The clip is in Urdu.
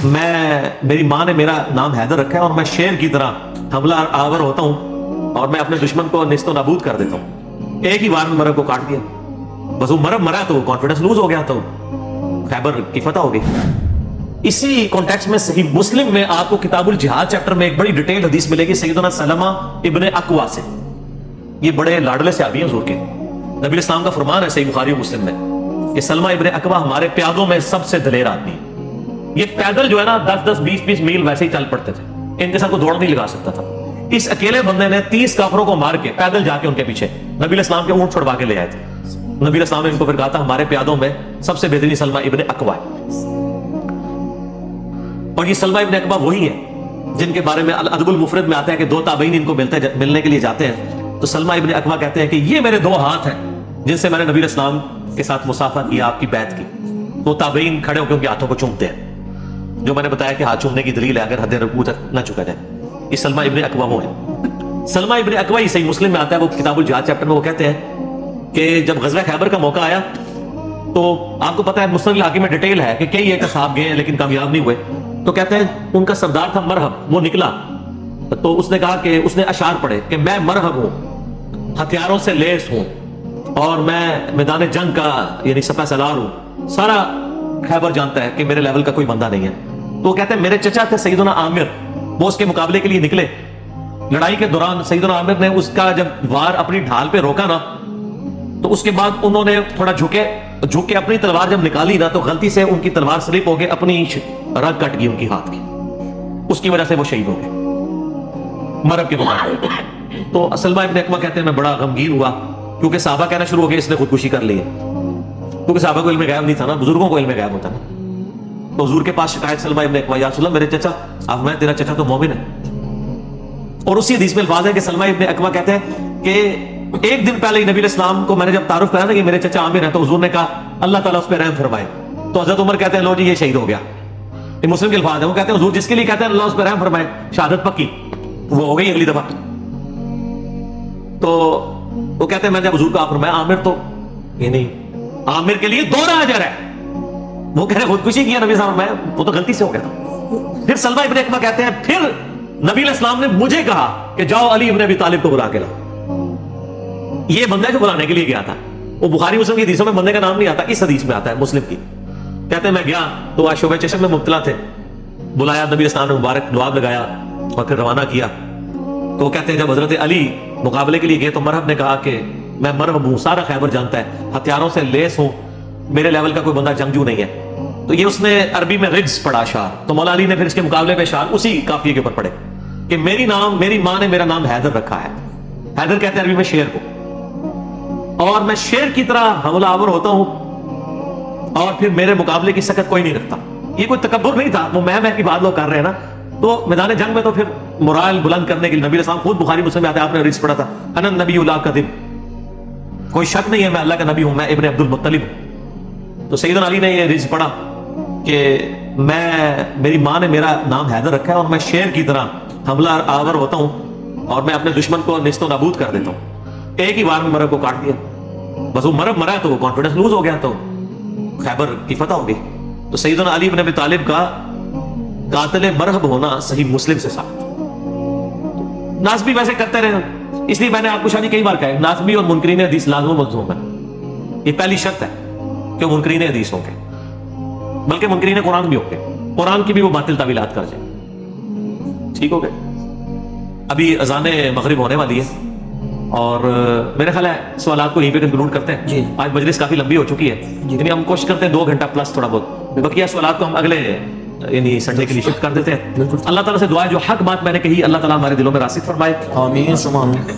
میری ماں نے میرا نام حیدر رکھا ہے اور میں شیر کی طرح حملہ آور ہوتا ہوں اور میں اپنے دشمن کو نیست و نابود کر دیتا ہوں۔ ایک ہی بار میں مرب کو کاٹ دیا، بس وہ مرب مرا تو کانفیڈنس لوز ہو گیا، تو خیبر کی فتح ہو گئی۔ اسی کانٹیکسٹ میں صحیح مسلم میں آپ کو کتاب الجہاد چیپٹر میں ایک بڑی ڈیٹیل حدیث ملے گی سیدنا سلمہ ابن اکوا سے۔ یہ بڑے لاڈلے صحابی ہیں حضور کے، نبی اسلام کا فرمان ہے صحیح بخاری و مسلم میں کہ سلمہ ابن اکوا ہمارے پیادوں میں سب سے دلیر آدمی ہے۔ یہ پیدل جو ہے نا 10-10 20-20 میل ویسے ہی چل پڑتے تھے، ان کے ساتھ کوئی دوڑ نہیں لگا سکتا تھا۔ اس اکیلے بندے نے 30 کافروں کو مار کے پیدل جا کے ان کے پیچھے نبی اسلام کے اونٹ چھڑوا کے لے آئے تھے۔ نبی اسلام نے ان کو پھر کہا تھا ہمارے پیادوں میں سب سے بہترین سلمہ ابن اکوا ہے۔ اور یہ سلمہ ابن اکوا وہی ہے جن کے بارے میں الادب المفرد میں آتا ہے کہ دو تابعین ان کو ملنے کے لیے جاتے ہیں تو سلمہ ابن اکوا کہتے ہیں کہ یہ میرے 2 ہاتھ ہیں جن سے میں نے نبی اسلام کے ساتھ مسافہ کیا، آپ کی بیعت کی۔ تو تابعین کھڑے ہو کے ان کے ہاتھوں کو چومتے ہیں، جو میں نے بتایا کہ ہاتھ چومنے کی دلیل ہے اگر حد رکوع تک نہ چکا جائے۔ یہ سلمہ ابن اکوا وہ ہے۔ سلمہ ابن اکوا ہی صحیح مسلم میں آتا ہے، وہ کتاب الجہاد چیپٹر میں وہ کہتے ہیں کہ جب غزوہ خیبر کا موقع آیا تو آپ کو پتا ہے مسند الحاکم میں ڈیٹیل ہے کہ کئی ایک اصحاب گئے لیکن کامیاب نہیں ہوئے، تو کہتے ہیں ان کا سردار تھا مرہب، وہ نکلا تو اس نے کہا کہ اس نے اشعار پڑھے کہ میں مرہب ہوں، ہتھیاروں سے لیس ہوں اور میں میدان جنگ کا یعنی سپہ سالار ہوں، سارا خیبر جانتا ہے کہ میرے لیول کا کوئی بندہ نہیں ہے۔ تو وہ کہتے ہیں میرے چچا تھے سیدنا عامر، وہ اس کے مقابلے کے لیے نکلے۔ لڑائی کے دوران سیدنا عامر نے اس کا جب وار اپنی ڈھال پہ روکا نا تو اس کے بعد انہوں نے تھوڑا جھک کے اپنی تلوار جب نکالی نا تو غلطی سے ان کی تلوار سلپ ہو گئی، اپنی رگ کٹ گئی ان کی ہاتھ کی، اس کی وجہ سے وہ شہید ہو گئے مرب کے مقابلے۔ تو سلمہ ابن اکوا کہتے ہیں میں بڑا غمگین ہوا کیونکہ صحابہ کہنا شروع ہو گئے اس نے خودکشی کر لی ہے، کیونکہ صحابہ کو علم غیب نہیں تھا نا، بزرگوں کو علم غیب ہوتا نا۔ تو حضور کے پاس شکایت سلمہ ابن اکوا، یا رسول اللہ میرے چچا، اب میں تیرا چچا تو مومن ہے۔ اور اسی حدیث میں الفاظ ہے کہ سلمہ ابن اکوا کہتے ہیں کہ ایک دن پہلے نبی اسلام کو میں نے جب تعارف کرا نا کہ میرے چچا عامر ہے تو حضور نے کہا اللہ تعالیٰ اس پہ رحم فرمائے۔ تو حضرت عمر کہتے ہیں لو جی یہ شہید ہو گیا، یہ مسلم کے الفاظ ہیں، وہ کہتے ہیں حضور جس کے لیے کہتے ہیں اللہ اس پہ رحم فرمائے شہادت پکی، وہ ہو گئی اگلی دفعہ۔ تو وہ کہتے ہیں میں جب حضور کو فرمایا عامر تو یہ نہیں، عامر کے لیے 2 اجر ہے، وہ کہہ رہے خودکشی کیا نبی صاحب، میں وہ تو غلطی سے ہو گیا تھا۔ پھر سلمہ ابن اکوا کہتے ہیں پھر نبی علیہ السلام نے مجھے کہا کہ جاؤ علی ابن ابی طالب کو بلا کے لاؤ۔ یہ بندہ جو بلانے کے لیے گیا تھا، وہ بخاری مسلم کی حدیثوں میں بندے کا نام نہیں آتا، اس حدیث میں آتا ہے مسلم کی۔ کہتے ہیں میں گیا تو آج شعبہ چشم میں مبتلا تھے، بلایا نبی اسلام نے مبارک دعا لگایا اور پھر روانہ کیا۔ تو کہتے ہیں جب حضرت علی مقابلے کے لیے گئے تو مرہب نے کہا کہ میں مرہب ہوں، سارا خیبر جانتا ہے، ہتھیاروں سے لیس ہوں، میرے لیول کا کوئی بندہ جنگجو نہیں ہے۔ تو یہ اس نے عربی میں رجز پڑھا اشعار، تو مولا علی نے پھر اس کے مقابلے پہ اشعار اسی قافیے کے اوپر پڑھے کہ میری ماں نے میرا نام حیدر رکھا ہے۔ حیدر کہتے ہیں عربی میں شیر کو، اور میں شیر کی طرح حملہ آور ہوتا ہوں اور پھر میرے مقابلے کی سکت کوئی نہیں رکھتا۔ یہ کوئی تکبر نہیں تھا، وہ میں کی بات لوگ کر رہے ہیں نا۔ تو میدان جنگ میں تو پھر مورال بلند کرنے کے لیے نبی علیہ السلام خود بخاری مسلم میں آتے ہیں، آپ نے حدیث پڑھا تھا انا النبی لا کذب، کوئی شک نہیں ہے میں اللہ کا نبی ہوں، میں ابن عبد المطلب ہوں۔ تو سیدنا علی نے یہ حدیث پڑھا کہ میری ماں نے میرا نام حیدر رکھا ہے اور میں شیر کی طرح حملہ آور ہوتا ہوں اور میں اپنے دشمن کو نیست و نابود کر دیتا ہوں۔ ایک ہی بار میں مرب کو کاٹ دیا، بس وہ مرب مرا تو وہ کانفیڈنس لوز ہو گیا، تو خیبر کی فتح ہو گئی۔ تو سیدنا علی بن ابی طالب کا قاتل مرہب ہونا صحیح مسلم سے ثابت۔ ناسبی ویسے کرتے رہے، اس لیے میں نے آپ کو شاید کئی بار کہا ناسبی اور منکرین حدیث لازم و ملزوم ہے، یہ پہلی شرط ہے کہ منکرین حدیث ہوں گے، بلکہ منکرین قرآن بھی ہوں گے، قرآن کی بھی وہ باطل تعویلات کر جائیں۔ ٹھیک ہو گئے؟ ابھی اذان مغرب ہونے والی ہے اور میرے خیال ہے سوالات کو یہیں پہ کنکلوڈ کرتے ہیں جی۔ آج مجلس کافی لمبی ہو چکی ہے جی، یعنی ہم کوشش کرتے ہیں 2 گھنٹہ پلس تھوڑا بہت، بقیہ سوالات کو ہم اگلے یعنی سنڈے کے لیے شفٹ کر دیتے ہیں۔ اللہ تعالیٰ سے دعا ہے جو حق بات میں نے کہی اللہ تعالیٰ ہمارے دلوں میں راسخ فرمائے، آمین ثم آمین۔